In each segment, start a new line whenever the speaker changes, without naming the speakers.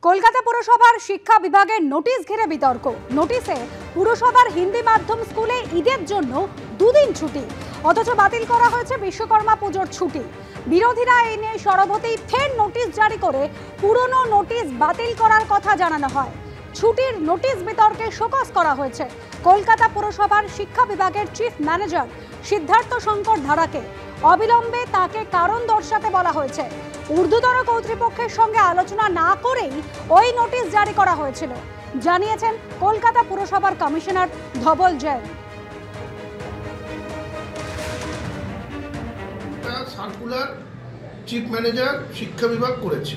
কলকাতা পুরসভার শিক্ষা বিভাগের নোটিশ ঘিরে বিতর্ক। নোটিশে পুরসভার হিন্দি মাধ্যম স্কুলে ঈদের জন্য দুদিন ছুটি, অথচ বাতিল করা হয়েছে বিশ্বকর্মা পুজোর ছুটি। বিরোধীরা এই নিয়ে সরব হতেই ফের নোটিশ জারি করে পুরনো নোটিশ বাতিল করার কথা জানানো হয়। ছুটির নোটিশ বিতর্কে শোকজ করা হয়েছে কলকাতা পুরসভার শিক্ষা বিভাগের চিফ ম্যানেজার সিদ্ধার্থ শঙ্কর ধারাকে। অবিলম্বে তাকে কারণ দর্শাতে বলা হয়েছে। ঊর্ধ্বতন কর্তৃপক্ষের সঙ্গে আলোচনা না করেই ওই নোটিশ জারি করা হয়েছিল, জানিয়েছেন কলকাতা পুরসভার কমিশনার ধবল জৈন।
সার্কুলার চিফ ম্যানেজার শিক্ষা বিভাগ করেছে,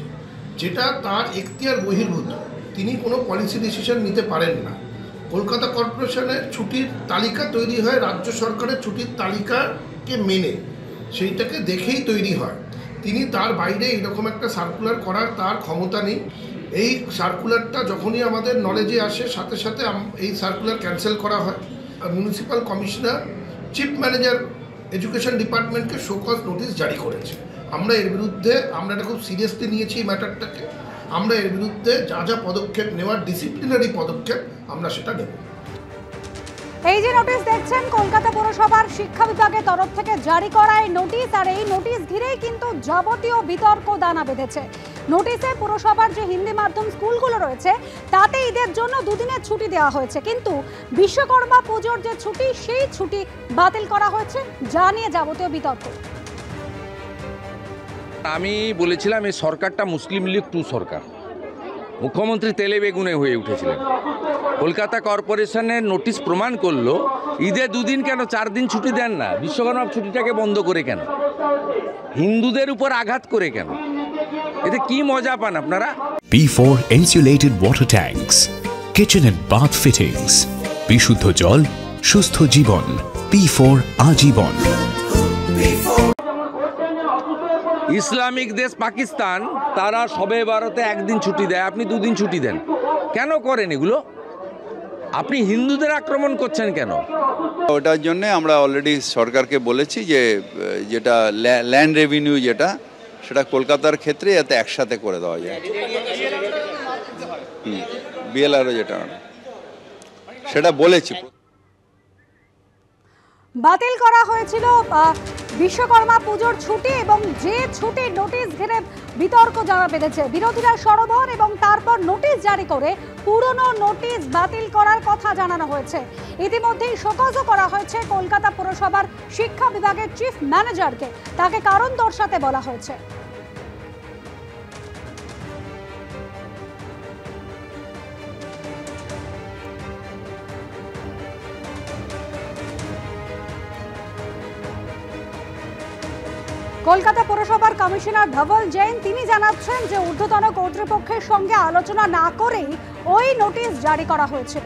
যেটা তার এখতিয়ার বহির্ভূত। তিনি কোনো পলিসি ডিসিশন নিতে পারেন না। কলকাতা কর্পোরেশনের ছুটির তালিকা তৈরি হয় রাজ্য সরকারের ছুটির তালিকাকে মেনে, সেইটাকে দেখেই তৈরি হয়। তিনি তার বাইরে এরকম একটা সার্কুলার করার তার ক্ষমতা নেই। এই সার্কুলারটা যখনই আমাদের নলেজে আসে, সাথে সাথে এই সার্কুলার ক্যান্সেল করা হয়। Municipal commissioner chief manager education ডিপার্টমেন্টকে শোকজ নোটিশ জারি করেছে। আমরা এর বিরুদ্ধে এটা খুব সিরিয়াসলি নিয়েছি এই ম্যাটারটাকে। আমরা এর বিরুদ্ধে যা যা পদক্ষেপ নেওয়ার, ডিসিপ্লিনারি পদক্ষেপ, আমরা সেটা নেব।
এই যে নোটিশ দেখছেন কলকাতা পুরসভার শিক্ষা বিভাগের তরফ থেকে জারি করা এই নোটিশ, আর এই নোটিশ ঘিরেই কিন্তু যাবতীয় বিতর্ক দানা বেঁধেছে। নোটিশে পুরসভার যে হিন্দি মাধ্যম স্কুলগুলো রয়েছে তাতে ঈদের জন্য দুদিনের ছুটি দেওয়া হয়েছে, কিন্তু বিশ্বকর্মা পুজোর যে ছুটি সেই ছুটি বাতিল করা হয়েছে, যা নিয়ে যাবতীয় বিতর্ক।
আমি বলেছিলাম এই সরকারটা মুসলিম লীগ 2 সরকার। মুখ্যমন্ত্রী তেলে বেগুনে হয়ে উঠেছিলেন। কলকাতা কর্পোরেশনের নোটিশ প্রমাণ করলো ঈদে 2 দিন কেন 4 দিন ছুটি দেন না? বিশ্বকর্মা ছুটিটাকে বন্ধ করে কেন? হিন্দুদের উপর আঘাত করে কেন? এতে কি মজা পান আপনারা?
P4 insulated water tanks, kitchen and bath fittings, বিশুদ্ধ জল, সুস্থ জীবন, P4 আজীবন।
ইসলামিক দেশ পাকিস্তান, তারা সবে বারোতে 1 দিন ছুটি দেয়, আপনি 2 দিন ছুটি দেন। কেন করেন এগুলো? আপনি হিন্দুদের আক্রমণ করছেন কেন?
ওটার জন্য আমরা অলরেডি সরকারকে বলেছি যে যেটা ল্যান্ড রেভিনিউ যেটা, সেটা কলকাতার ক্ষেত্রে এতে একসাথে করে দেওয়া যায়। বিএলআরও যেটা, সেটা বলেছি।
বাতিল করা হয়েছিল বিশ্বকর্মা পুজোর ছুটি, এবং যে ছুটির নোটিশ ঘিরে বিতর্ক জানা বেঁধেছে। বিরোধীরা সরব হন এবং তারপর নোটিশ জারি করে পুরনো নোটিশ বাতিল করার কথা জানানো হয়েছে। ইতিমধ্যেই শোকজও করা হয়েছে কলকাতা পুরসভার শিক্ষা বিভাগের চিফ ম্যানেজারকে, তাকে কারণ দর্শাতে বলা হয়েছে। কলকাতা পুরসভার কমিশনার ধবল জৈন তিনি জানাচ্ছেন যে ঊর্ধ্বতন কর্তৃপক্ষের সঙ্গে আলোচনা না করেই ওই নোটিশ জারি করা হয়েছিল।